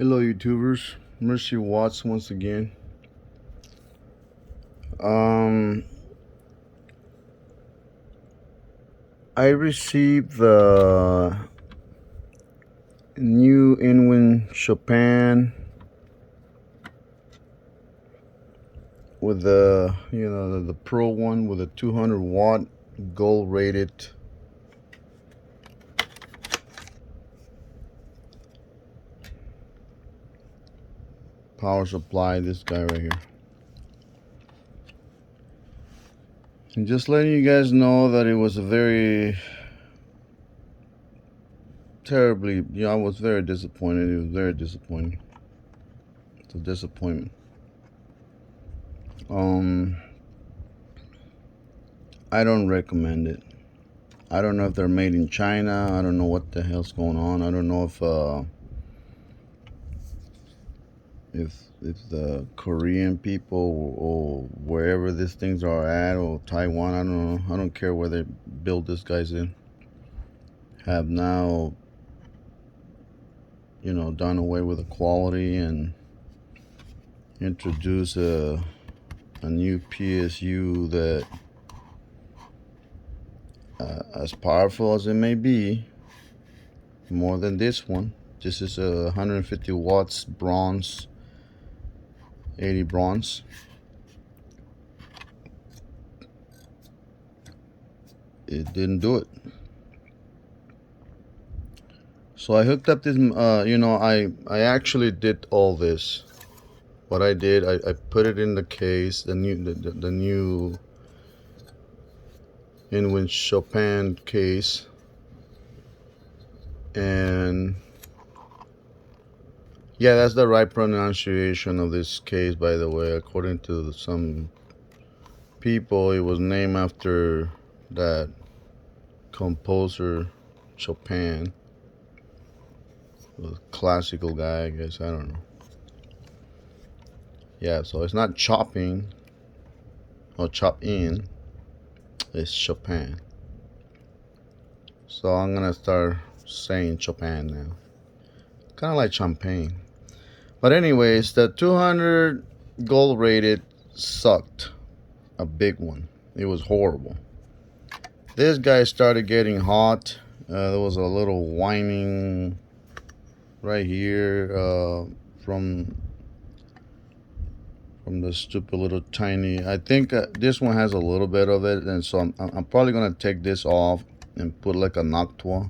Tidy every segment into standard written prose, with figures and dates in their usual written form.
Hello YouTubers, Mercy Watts once again. I received the new Inwin Chopin with the Pro one with a 200 watt gold rated power supply. This guy right here. And just letting you guys know that it was a very terribly, I was very disappointed. It was very disappointing. It's a disappointment. I don't recommend it. I don't know if they're made in China. I don't know what the hell's going on. I don't know if the Korean people or wherever these things are at, or Taiwan, I don't know. I don't care where they build these guys in. Have now, done away with the quality and introduce a new PSU that, as powerful as it may be, more than this one. This is a 150 watts bronze, 80 bronze. It didn't do it. So I hooked up this, I actually did all this. What I did, I put it in the case, the new Inwin Chopin case, and yeah, that's the right pronunciation of this case, by the way. According to some people, it was named after that composer Chopin, the classical guy, I guess. I don't know. Yeah, so it's not chopping or chop in, it's Chopin. So I'm gonna start saying Chopin now, kind of like champagne. But anyways, the 200 gold rated sucked, a big one. It was horrible. This guy started getting hot. There was a little whining right here from the stupid little tiny. I think this one has a little bit of it, and so I'm probably gonna take this off and put like a noctua.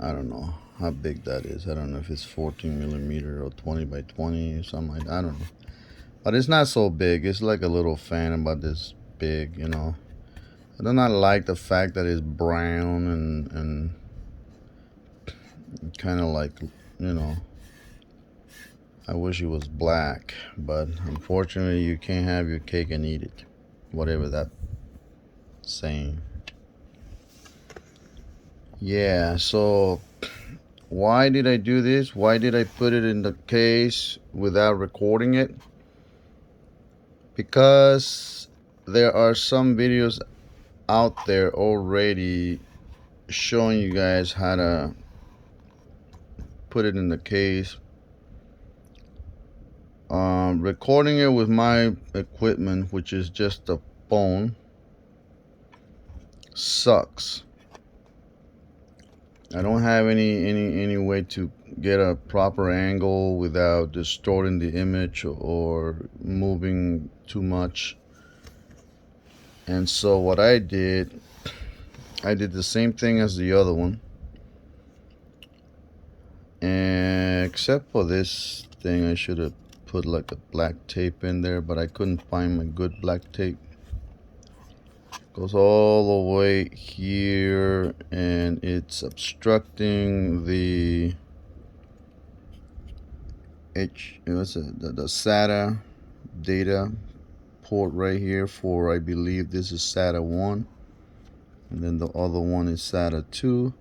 I don't know how big that is. I don't know if it's 14 millimeter or 20 by 20 or something like that. I don't know, but it's not so big. It's like a little fan about this big, I do not like the fact that it's brown and kind of like, I wish it was black, but unfortunately you can't have your cake and eat it, whatever that saying. Yeah, so why did I do this? Why did I put it in the case without recording it? Because there are some videos out there already showing you guys how to put it in the case. Recording it with my equipment, which is just a phone, sucks. I don't have any way to get a proper angle without distorting the image or moving too much. And so what I did the same thing as the other one, and except for this thing, I should have put like a black tape in there, but I couldn't find my good black tape. Goes all the way here, and it's obstructing the the SATA data port right here for, I believe this is SATA 1, and then the other one is SATA 2.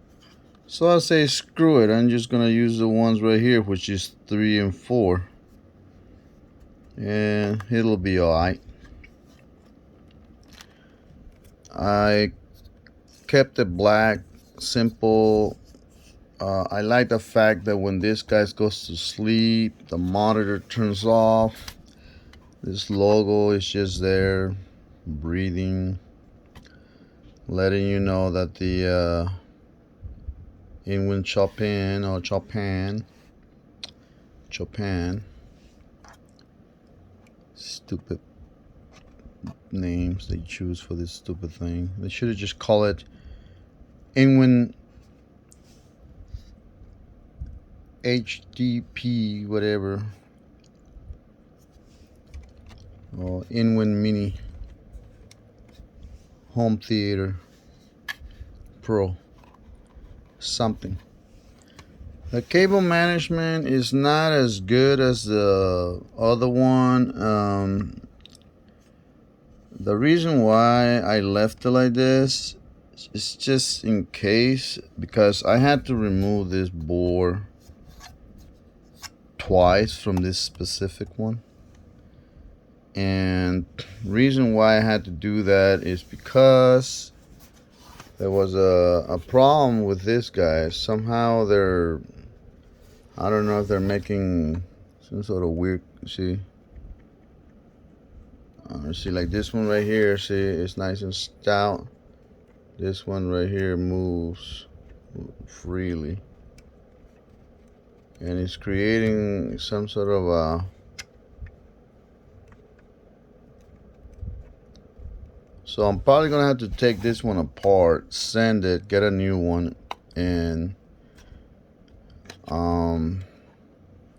So I say screw it, I'm just gonna use the ones right here, which is 3 and 4, and it'll be alright. I kept it black simple. I like the fact that when this guy goes to sleep, the monitor turns off. This logo is just there, breathing, letting you know that the Inwin Chopin or Chopin, stupid names they choose for this stupid thing. They should have just called it Inwin HDP whatever, or Inwin Mini Home Theater Pro something. The cable management is not as good as the other one. The reason why I left it like this is just in case, because I had to remove this board twice from this specific one. And reason why I had to do that is because there was a problem with this guy. Somehow they're, I don't know if they're making some sort of weird, see like this one right here, see, it's nice and stout. This one right here moves freely, and it's creating some sort of a, so I'm probably gonna have to take this one apart, sand it, get a new one, and I'm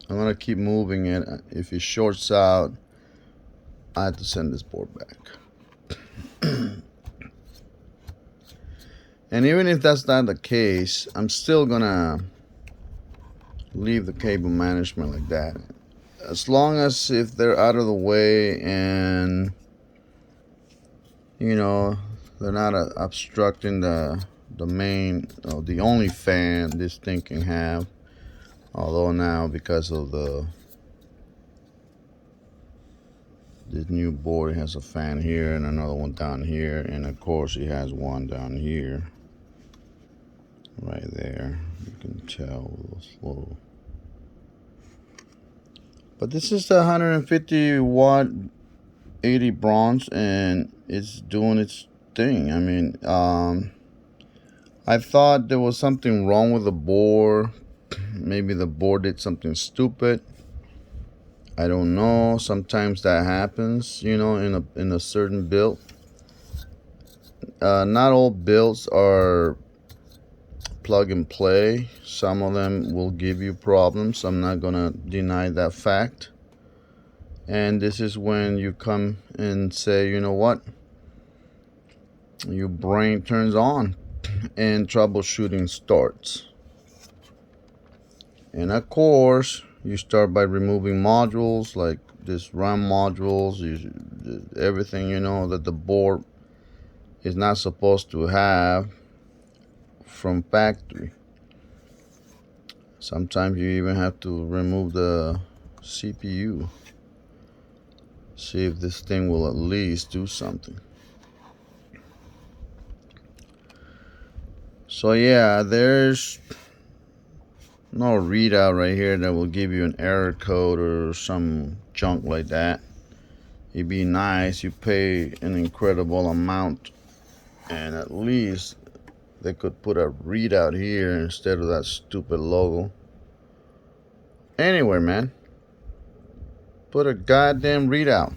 gonna keep moving it. If it shorts out, I have to send this board back. And even if that's not the case, I'm still gonna leave the cable management like that, as long as if they're out of the way and you know they're not obstructing the main, the only fan this thing can have. Although now, because of this new board, it has a fan here and another one down here, and of course it has one down here right there. You can tell those little, but this is the 150 watt 80 bronze, and it's doing its thing. I mean, I thought there was something wrong with the board. Maybe the board did something stupid. I don't know. Sometimes that happens, you know, in a certain build. Not all builds are plug and play. Some of them will give you problems. I'm not gonna deny that fact. And this is when you come and say, you know what, your brain turns on and troubleshooting starts. And of course, you start by removing modules like this RAM modules, everything, you know, that the board is not supposed to have from factory. Sometimes you even have to remove the CPU. See if this thing will at least do something. So yeah, there's no readout right here that will give you an error code or some junk like that. It'd be nice, you pay an incredible amount, and at least they could put a readout here instead of that stupid logo. Anyway, man, put a goddamn readout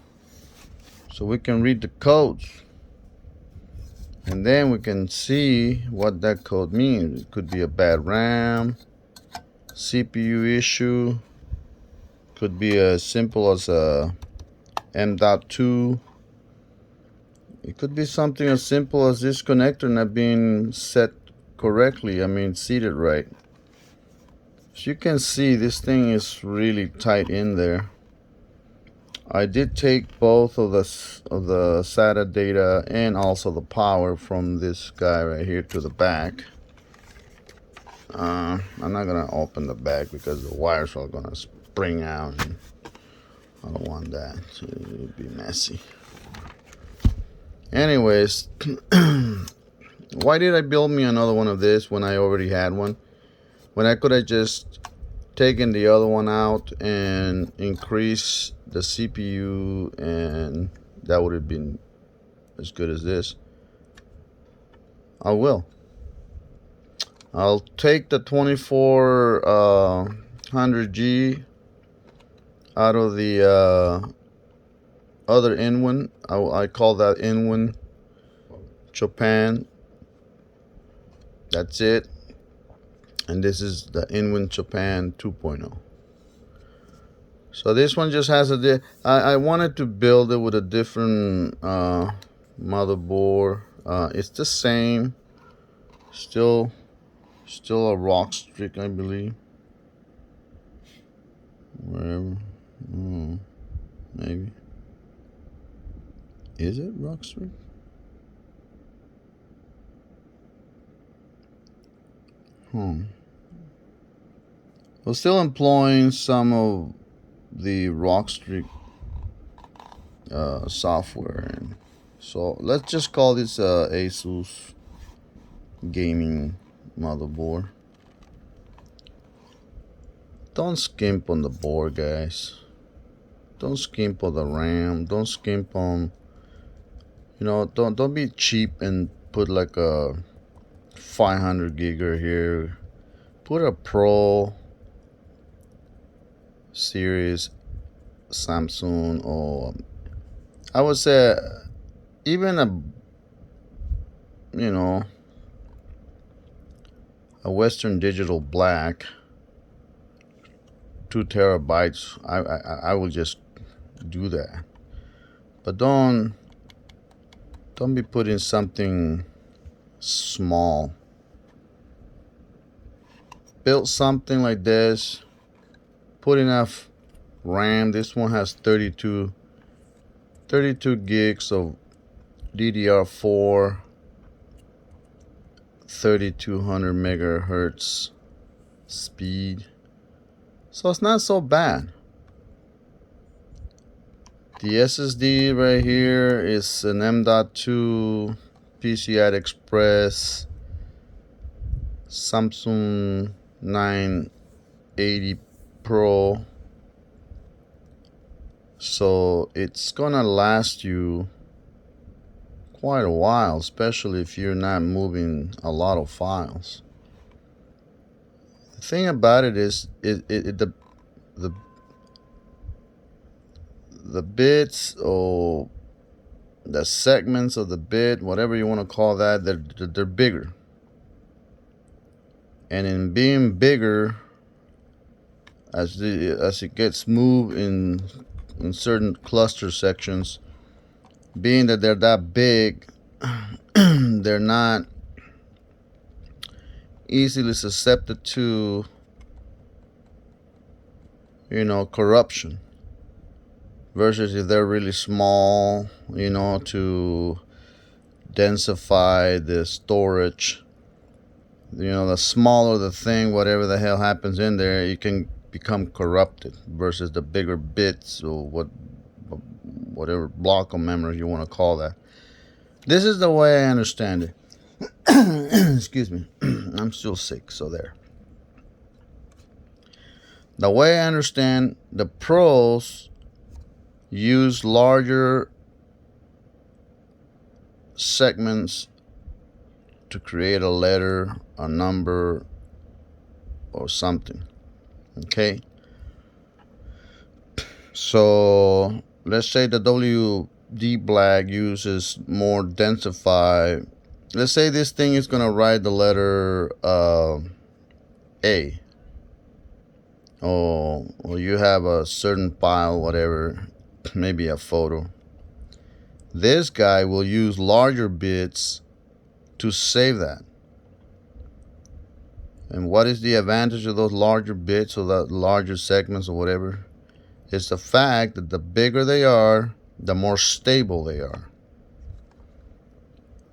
so we can read the codes, and then we can see what that code means. It could be a bad RAM, CPU issue, could be as simple as a M.2. It could be something as simple as this connector not being set correctly, I mean seated right. As you can see, this thing is really tight in there. I did take both of the SATA data and also the power from this guy right here to the back. I'm not gonna open the back because the wires are gonna spring out, and I don't want that, so it would be messy. Anyways, Why did I build me another one of this when I already had one? When I could have just taken the other one out and increase the CPU, and that would have been as good as this. I will. I'll take the 2400G out of the other Inwin. I call that Inwin Chopin. That's it. And this is the Inwin Chopin 2.0. So this one just has I wanted to build it with a different motherboard. It's the same, still a rock Strix, I believe. Wherever, maybe. Is it rock Strix? We're still employing some of the rock Strix software, and so let's just call this Asus gaming motherboard. Don't skimp on the board, guys. Don't skimp on the RAM. Don't skimp on, don't be cheap and put like a 500 giga here. Put a Pro series Samsung, or I would say even a Western Digital Black, 2 terabytes. I will just do that, but don't be putting something small. Build something like this. Put enough RAM. This one has 32 gigs of DDR4, 3200 megahertz speed, so it's not so bad. The SSD right here is an M.2 PCI Express Samsung 980 Pro, so it's gonna last you quite a while, especially if you're not moving a lot of files. The thing about it is the bits, or the segments of the bit, whatever you want to call that, they're bigger. And in being bigger, as it gets moved in certain cluster sections, being that they're that big, they're not easily susceptible to corruption, versus if they're really small, to densify the storage. The smaller the thing, whatever the hell happens in there, it can become corrupted, versus the bigger bits, or whatever block of memory you want to call that. This is the way I understand it. Excuse me. I'm still sick, so there. The way I understand, the pros use larger segments to create a letter, a number, or something. Okay? So let's say the WD Black uses more densified. Let's say this thing is going to write the letter A. Or you have a certain file, whatever, maybe a photo. This guy will use larger bits to save that. And what is the advantage of those larger bits, or the larger segments, or whatever? It's the fact that the bigger they are, the more stable they are.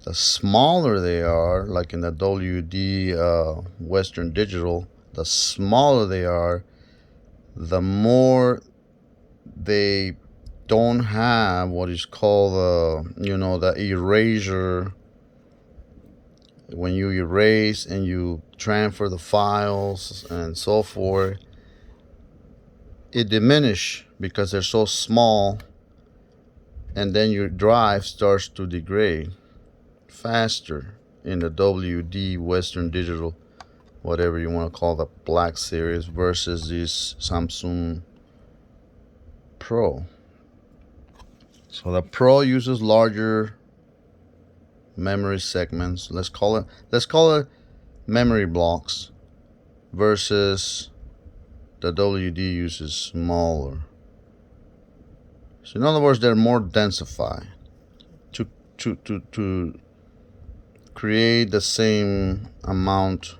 The smaller they are, like in the WD Western Digital, the smaller they are, the more they don't have what is called the erasure when you erase and you transfer the files and so forth, it diminish because they're so small, and then your drive starts to degrade faster in the WD Western Digital, whatever you want to call the Black Series, versus this Samsung Pro. So the Pro uses larger memory segments. Let's call it memory blocks, versus the WD uses smaller. So in other words, they're more densified to create the same amount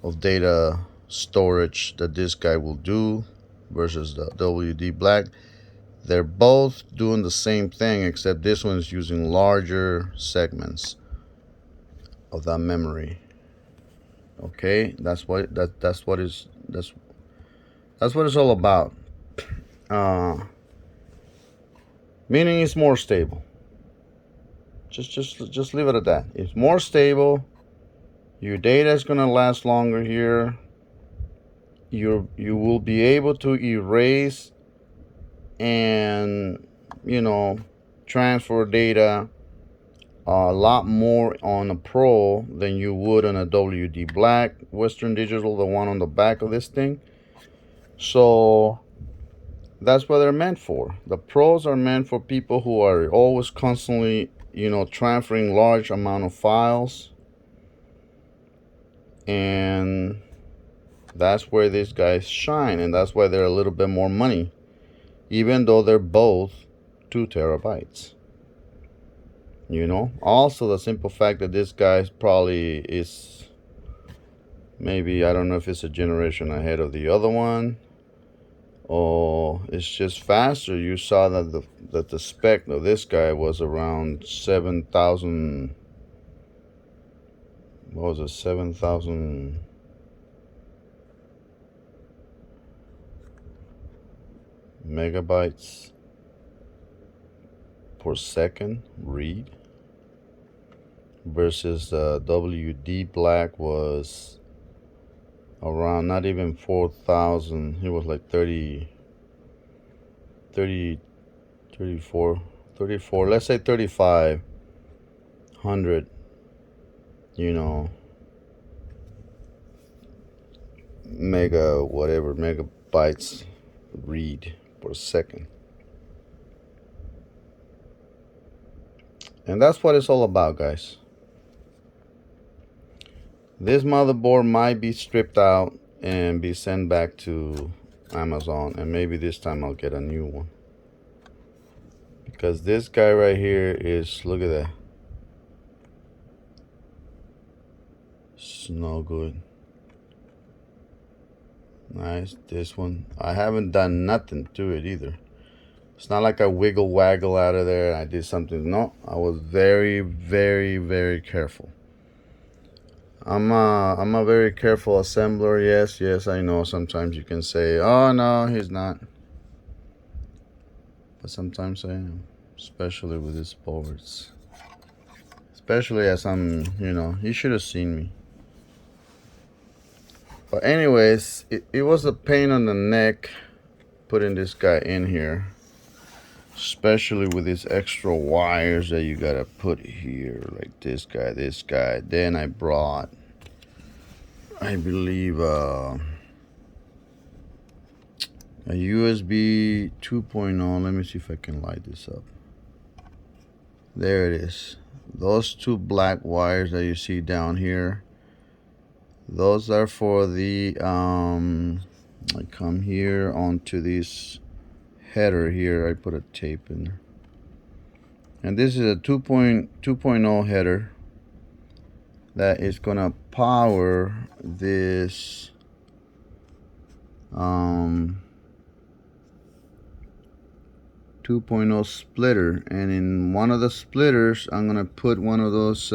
of data storage that this guy will do versus the WD Black. They're both doing the same thing, except this one is using larger segments of that memory. Okay, that's what it's all about. Meaning it's more stable. Just leave it at that. It's more stable. Your data is gonna last longer here. You will be able to erase and transfer data a lot more on a Pro than you would on a WD Black Western Digital, the one on the back of this thing. So that's what they're meant for. The Pros are meant for people who are always constantly transferring large amount of files, and that's where these guys shine, and that's why they're a little bit more money, even though they're both 2 terabytes. Also the simple fact that this guy probably is, maybe, I don't know if it's a generation ahead of the other one, or it's just faster. You saw that the spec of this guy was around 7,000, what was it, 7,000 megabytes per second read, versus the WD Black was around not even 4,000. It was like 34, let's say 3,500 megabytes read per second. And that's what it's all about, guys. This motherboard might be stripped out and be sent back to Amazon, and maybe this time I'll get a new one, because this guy right here is, look at that, it's no good. Nice. This one, I haven't done nothing to it either. It's not like I wiggle waggle out of there and I did something. No, I was very, very, very careful. I'm a very careful assembler. Yes, I know sometimes you can say, oh no, he's not, but sometimes I am, especially with these boards, especially as I'm, you should have seen me. But anyways, it was a pain on the neck putting this guy in here, especially with these extra wires that you gotta put here, like this guy. Then I brought, I believe, a USB 2.0. Let me see if I can light this up. There it is. Those 2 black wires that you see down here, those are for the I come here onto this header here. I put a tape in there, and this is a 2.0 header that is gonna power this 2.0 splitter. And in one of the splitters I'm gonna put one of those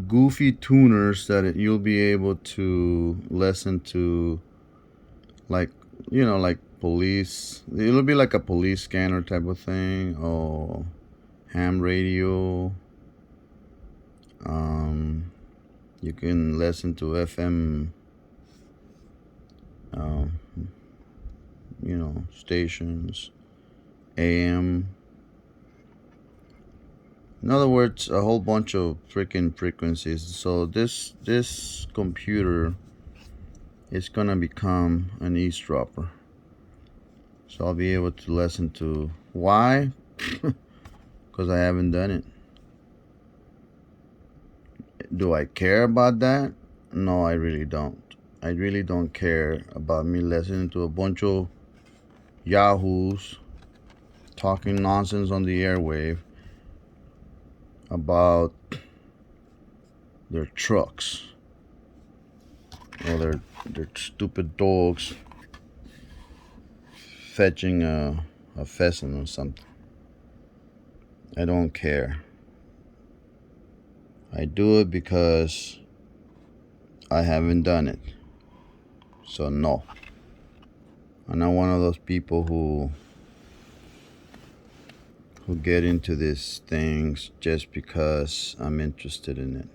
goofy tuners that you'll be able to listen to, like like police. It'll be like a police scanner type of thing, or ham radio. You can listen to FM, stations, AM. In other words, a whole bunch of freaking frequencies. So this computer is gonna become an eavesdropper. So I'll be able to listen to. Why? Because I haven't done it. Do I care about that? No, I really don't. I really don't care about me listening to a bunch of yahoos talking nonsense on the airwave about their trucks or their stupid dogs fetching a pheasant or something. I don't care. I do it because I haven't done it. So no. I'm not one of those people who get into these things just because I'm interested in it.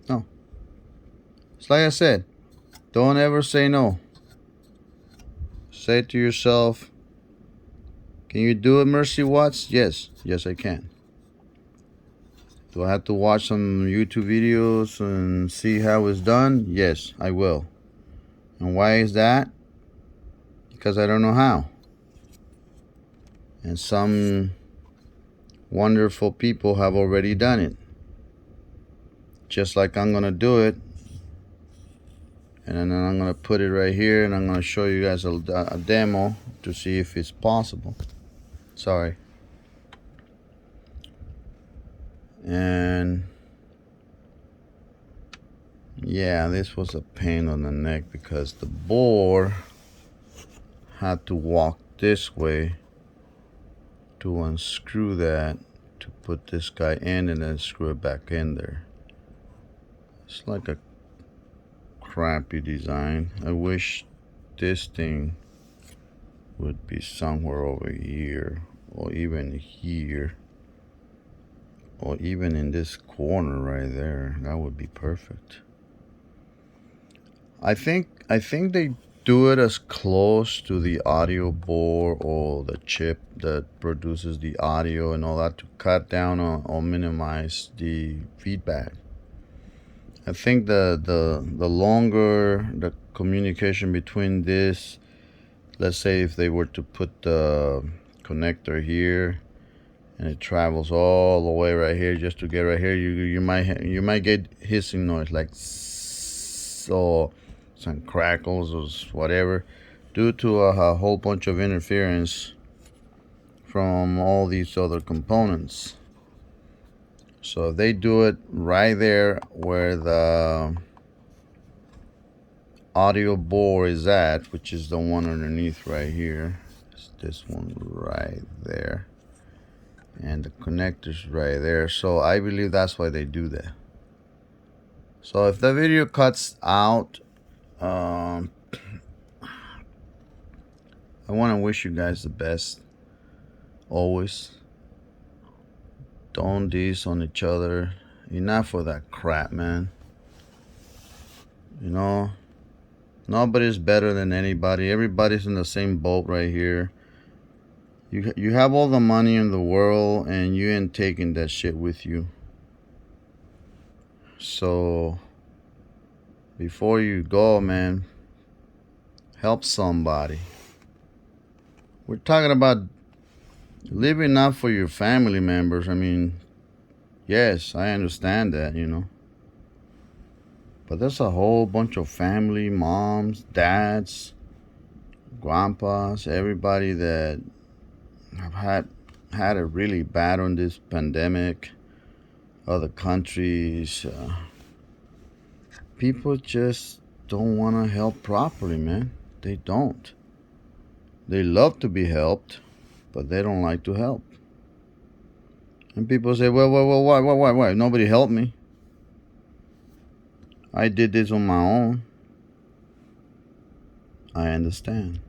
No. It's like I said, don't ever say no. Say to yourself, can you do it, Mercy Watts? Yes. Yes, I can. Do I have to watch some YouTube videos and see how it's done? Yes, I will. And why is that? Because I don't know how. And some wonderful people have already done it. Just like I'm going to do it. And then I'm going to put it right here and I'm going to show you guys a demo to see if it's possible. Sorry. And yeah, this was a pain on the neck because the board had to walk this way to unscrew that to put this guy in and then screw it back in there. It's like a crappy design. I wish this thing would be somewhere over here or even here or even in this corner right there. That would be perfect. I think they do it as close to the audio board or the chip that produces the audio and all that to cut down or minimize the feedback. I think the longer the communication between this, let's say if they were to put the connector here and it travels all the way right here just to get right here, you might get hissing noise like so, some crackles or whatever, due to a whole bunch of interference from all these other components. So if they do it right there where the audio board is at, which is the one underneath right here, it's this one right there, and the connector's right there. So I believe that's why they do that. So if the video cuts out, I want to wish you guys the best always. Don't diss on each other. Enough of that crap, man. You know, nobody's better than anybody. Everybody's in the same boat right here. You have all the money in the world and you ain't taking that shit with you. So before you go, man, help somebody. We're talking about living up for your family members. I mean, yes, I understand that, But there's a whole bunch of family, moms, dads, grandpas, everybody that have had it really bad on this pandemic. Other countries, people just don't want to help properly, man. They don't. They love to be helped, but they don't like to help. And people say, well, why? Nobody helped me. I did this on my own. I understand.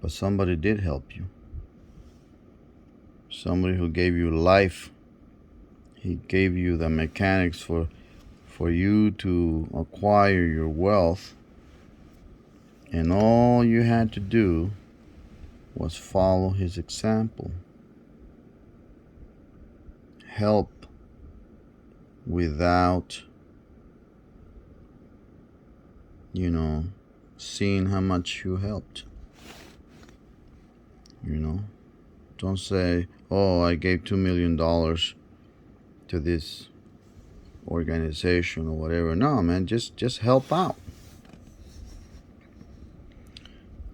But somebody did help you. somebody who gave you life. He gave you the mechanics for you to acquire your wealth, and all you had to do was follow his example. Help without, seeing how much you helped. Don't say, oh, I gave $2 million to this organization or whatever. No, man, just help out.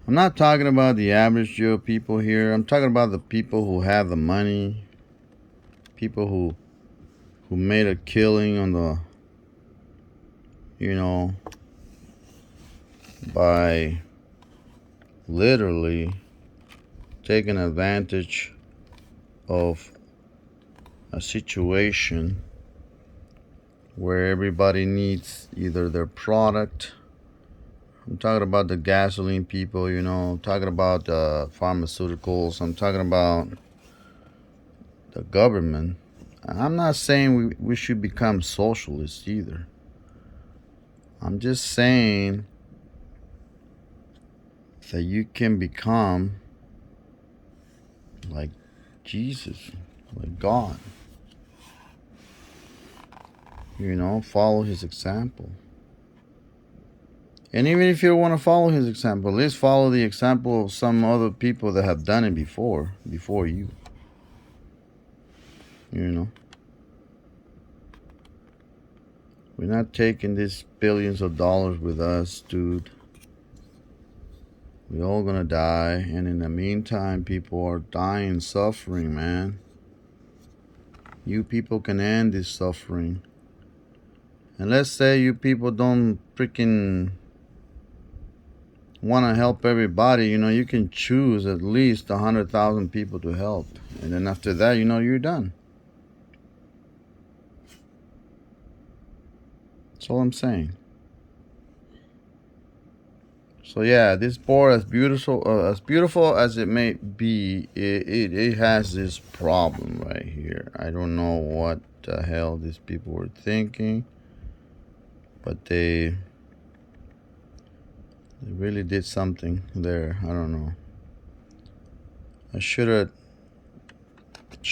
I'm not talking about the average Joe people here. I'm talking about the people who have the money, people who made a killing on the, by literally taking advantage of a situation where everybody needs either their product. I'm talking about the gasoline people, I'm talking about pharmaceuticals. I'm talking about the government. I'm not saying we should become socialists either. I'm just saying that you can become like Jesus, like God. Follow his example. And even if you don't want to follow his example, at least follow the example of some other people that have done it before you. We're not taking these billions of dollars with us, dude. We're all gonna die, and in the meantime, people are dying, suffering, man. You people can end this suffering. And let's say you people don't freaking want to help everybody. You can choose at least 100,000 people to help, and then after that, you're done. That's all I'm saying. So yeah, this board, as beautiful as it may be, it has this problem right here. I don't know what the hell these people were thinking, but they really did something there. I don't know. I should have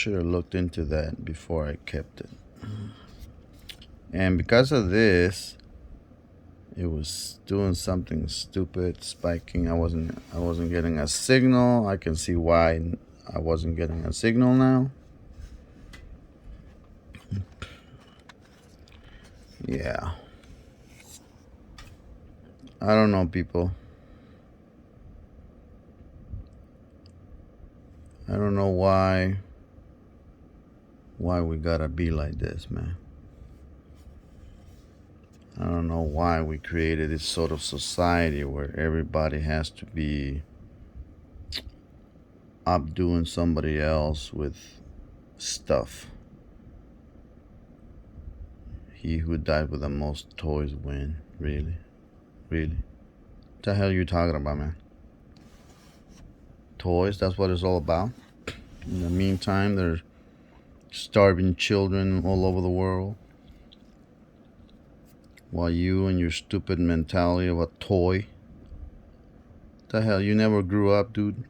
looked into that before I kept it. And because of this, it was doing something stupid, spiking. I wasn't getting a signal. I can see why I wasn't getting a signal now. Yeah. I don't know, people. I don't know why we gotta be like this, man. I don't know why we created this sort of society where everybody has to be outdoing somebody else with stuff. He who died with the most toys win. Really? What the hell are you talking about, man? Toys, that's what it's all about? In the meantime, there's starving children all over the world, while you and your stupid mentality of a toy. What the hell, you never grew up, dude?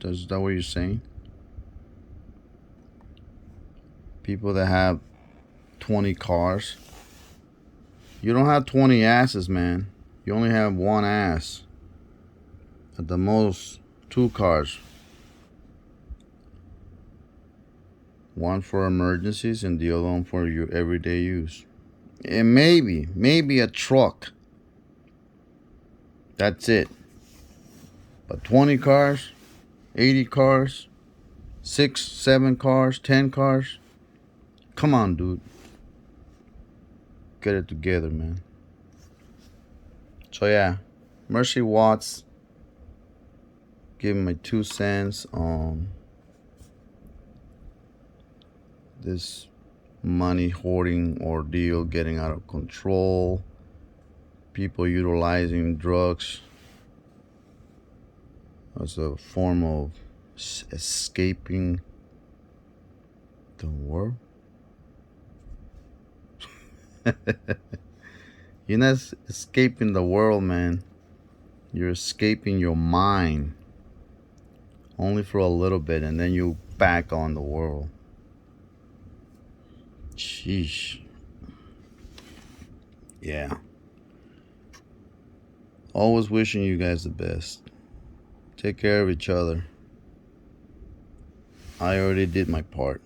Is that what you're saying? People that have 20 cars. You don't have 20 asses, man. You only have one ass. At the most, 2 cars. One for emergencies and the other one for your everyday use. And maybe a truck. That's it. But 20 cars, 80 cars, 6, 7 cars, 10 cars. Come on, dude. Get it together, man. So yeah, Mercy Watts. Give my 2 cents on this money hoarding ordeal getting out of control. People utilizing drugs as a form of escaping The world? You're not escaping the world, man. You're escaping your mind. Only for a little bit, and then you back on the world. Sheesh. Yeah. Always wishing you guys the best. Take care of each other. I already did my part.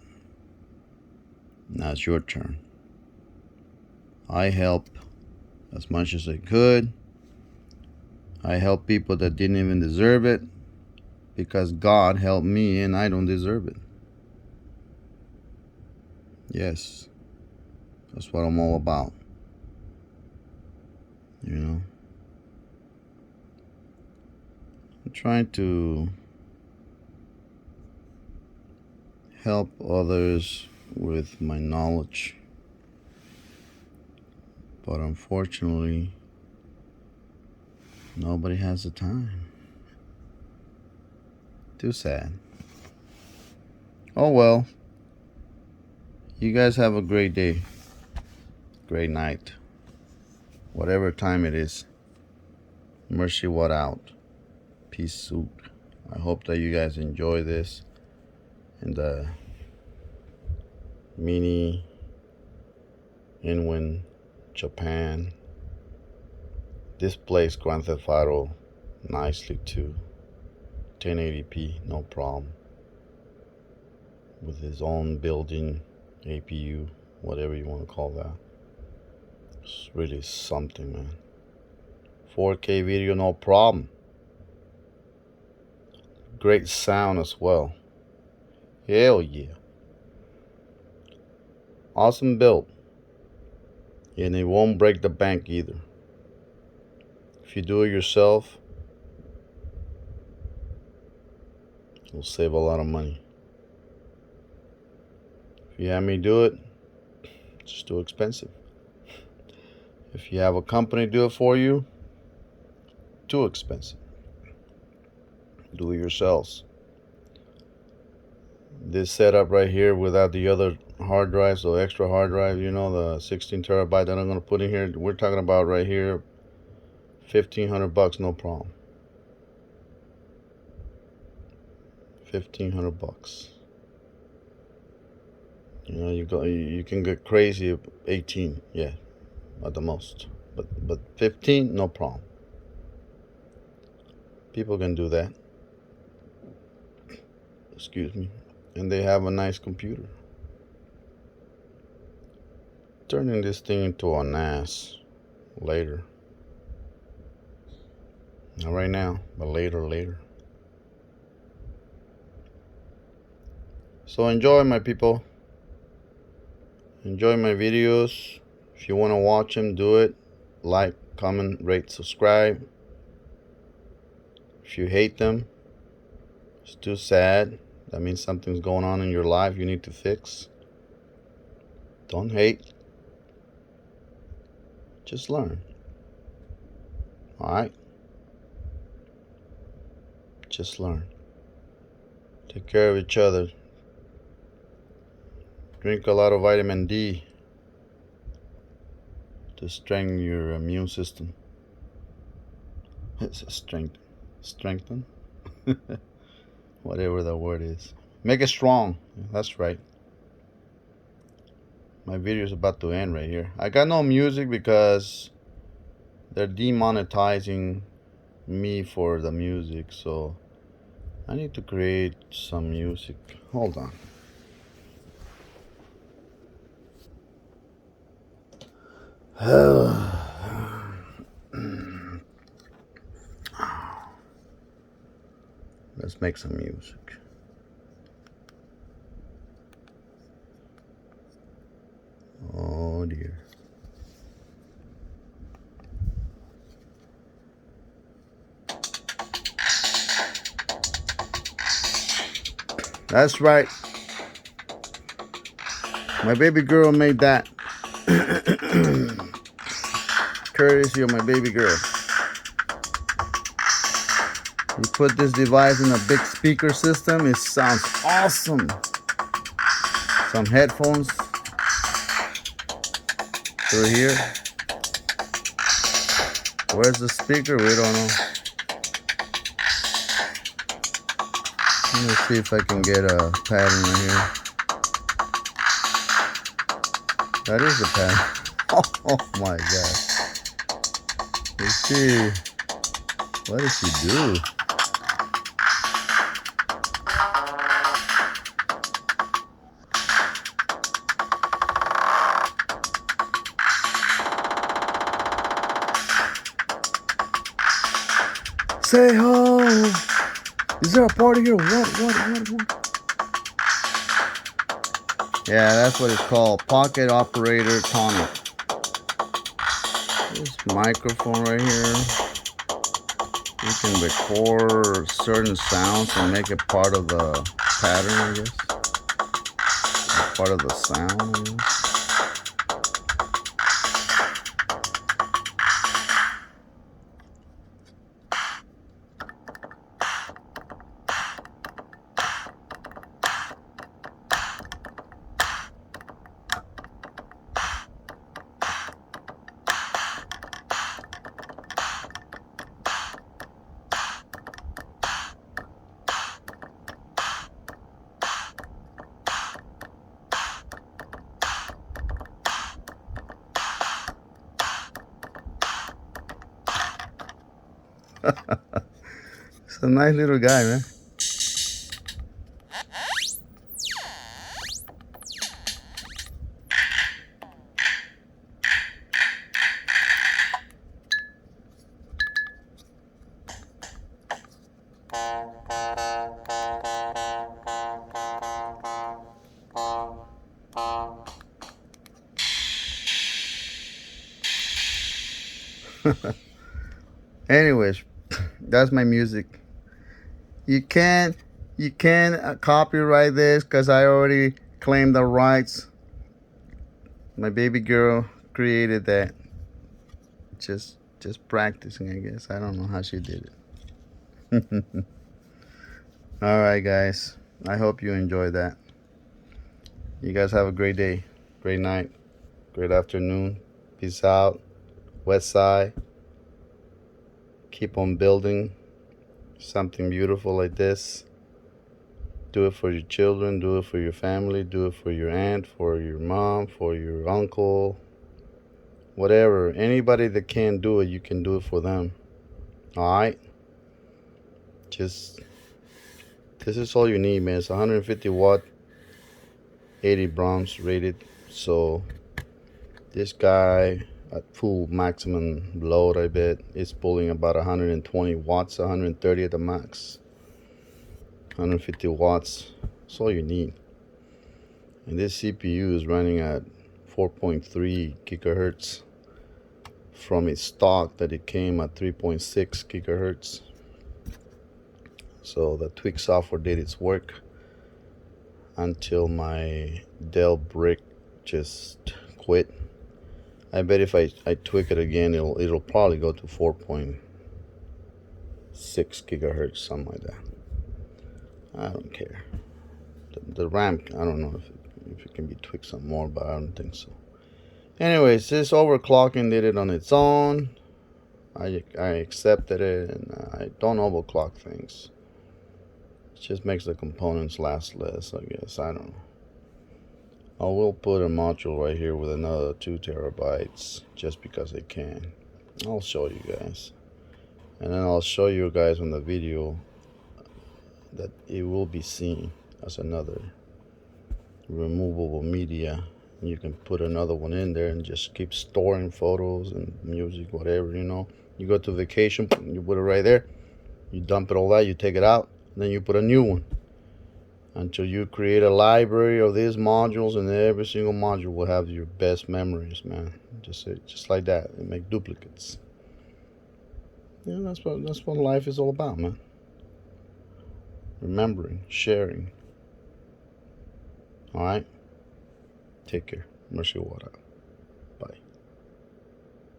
Now it's your turn. I helped as much as I could. I helped people that didn't even deserve it because God helped me and I don't deserve it. Yes, that's what I'm all about. You know, I'm trying to help others with my knowledge, but unfortunately, nobody has the time. Too sad. Oh well. You guys have a great day, great night, whatever time it is. Mercy what out. Peace suit. I hope that you guys enjoy this and the mini Inwin Chopin. This plays Grand Theft Auto nicely too. 1080p, no problem. With his own built-in APU, whatever you want to call that. It's really something, man. 4K video, no problem. Great sound as well. Hell yeah. Awesome build. And it won't break the bank either. If you do it yourself, you'll save a lot of money. If you have me do it, it's too expensive. If you have a company do it for you, too expensive. Do it yourselves. This setup right here without the other hard drives or extra hard drive, you know, the 16 terabyte that I'm going to put in here, we're talking about right here, $1,500, no problem. $1,500. You know, you can get crazy at 18, yeah, at the most. But 15, no problem. People can do that. Excuse me. And they have a nice computer. Turning this thing into a NAS later. Not right now, but later. So enjoy, my people. Enjoy my videos. If you want to watch them, do it. Like, comment, rate, subscribe. If you hate them, it's too sad. That means something's going on in your life you need to fix. Don't hate. Just learn. Alright? Just learn. Take care of each other. Drink a lot of vitamin D to strengthen your immune system. It's a strengthen. Whatever the word is. Make it strong. That's right. My video is about to end right here. I got no music because they're demonetizing me for the music, so I need to create some music. Hold on. Let's make some music. Oh dear. That's right. My baby girl made that. Courtesy of my baby girl. You put this device in a big speaker system, it sounds awesome. Sounds some headphones through here. Where's the speaker? We don't know. Let me see if I can get a pattern right here. That is a pattern. Oh my god. Let's see. What did she do? Say ho! Is there a party here? What? Yeah, that's what it's called. Pocket operator tonic. This microphone right here. You can record certain sounds and make it part of the pattern, I guess. Part of the sound, I guess. It's a nice little guy, man. Anyways, that's my music. You can't copyright this because I already claimed the rights. My baby girl created that. Just practicing, I guess. I don't know how she did it. All right, guys. I hope you enjoyed that. You guys have a great day, great night, great afternoon. Peace out. West Side. Keep on building something beautiful like this. Do it for your children, do it for your family, do it for your aunt, for your mom, for your uncle, whatever. Anybody that can't do it, you can do it for them. Alright? This is all you need, man. It's 150 watt, 80 Brahms rated. So this guy at full maximum load, I bet, is pulling about 120 watts, 130 at the max. 150 watts, that's all you need. And this CPU is running at 4.3 gigahertz from its stock that it came at 3.6 gigahertz. So the tweak software did its work until my Dell brick just quit. I bet if I tweak it again, it'll probably go to 4.6 gigahertz, something like that. I don't care. The RAM, I don't know if it can be tweaked some more, but I don't think so. Anyways, this overclocking did it on its own. I accepted it, and I don't overclock things. It just makes the components last less, I guess. I don't know. I will put a module right here with another 2 terabytes just because I can. I'll show you guys. And then I'll show you guys on the video that it will be seen as another removable media. You can put another one in there and just keep storing photos and music, whatever, you know. You go to vacation, you put it right there, you dump it all that, you take it out, then you put a new one until you create a library of these modules, and every single module will have your best memories, man. Just like that, and make duplicates. Yeah, that's what life is all about, man. Remembering, sharing. All right, take care. Mercy water.